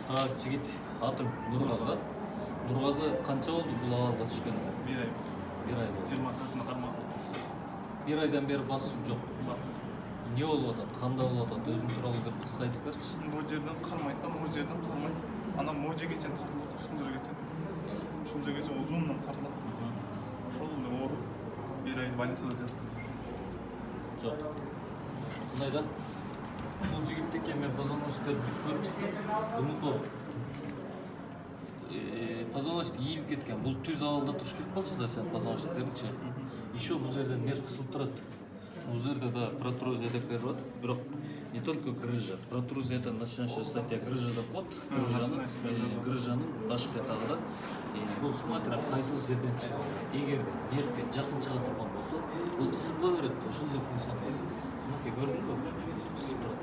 Жигит, атым Нургазы. Нургазы канча болду бул абалга түшкөнүңө? 1 ай. 1 ай болду. 24 кармак. 1 айдан бери басуу жок. Не болуп атат? Кандай болуп атат? Өзүң тууралуу бир кыска айтып берчи. Бул жерден кармайт, бул жерден кармайт. Анан могу жерге чейин тартылып атат, ушул жерге чейин. Ушул жерге чейин узундан тартылат. Ошол эле ооруп 1 ай больницада жаттым. Жок. Мындай да. Бул жигиттики мен позвоночниктерди көрүп чыктым. Умутуп. Позвоночник ийилип кеткен. Бул түз абалда туруш керек болчу да сен позвоночниктеринчи. Еще бул жерден нерв кысылып турат. Бул жерде да протрузия деп берип атат. Бирок не только грыжа. Протрузия это начинающая стадия грыжа деп коет. Грыжанын башкы этабы да. Бул смотря кайсы жерден чыгат. Эгер нервге жакын чыга турган болсо, бул ысыпка берет. Ошол эле функция кылат. Мынакей көрдүңбү? Кысып турат.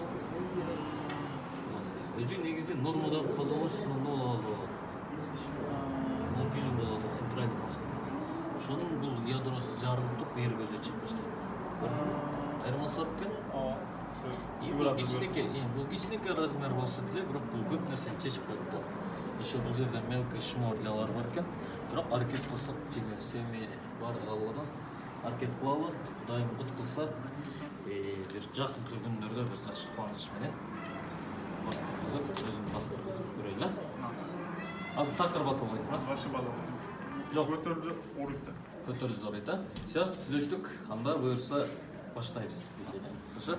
Өзү негизи нормадагы позвоночниктин нол абалы болот. Модулин болот, центральный мост. Ошонун бул ядросы жарылып туруп, бери көзү чыгып баштайт. Айырмасы бар экен? Бул кичинекей размер болсо деле, бирок бул көп нерсени чечип коет да. Еще бул жерде мелкий шморлялар бар экен. Бирок аракет кылсак, жеме семи бардык алгадан аракет кылалы, дайым бут кылса, бир жакынкы күндөрдө бир жакшы кубаныч менен бастыргызып, өзүн бастыргызып көрөйлү. Азыр тактыр баса албайсың, а? Вообще база. Жок, Көтөрүлүп ооруйт да. көтөрүлүп ооруйт, а? Всё, сүйлөштүк. Анда буюрса баштайбыз. Хорошо?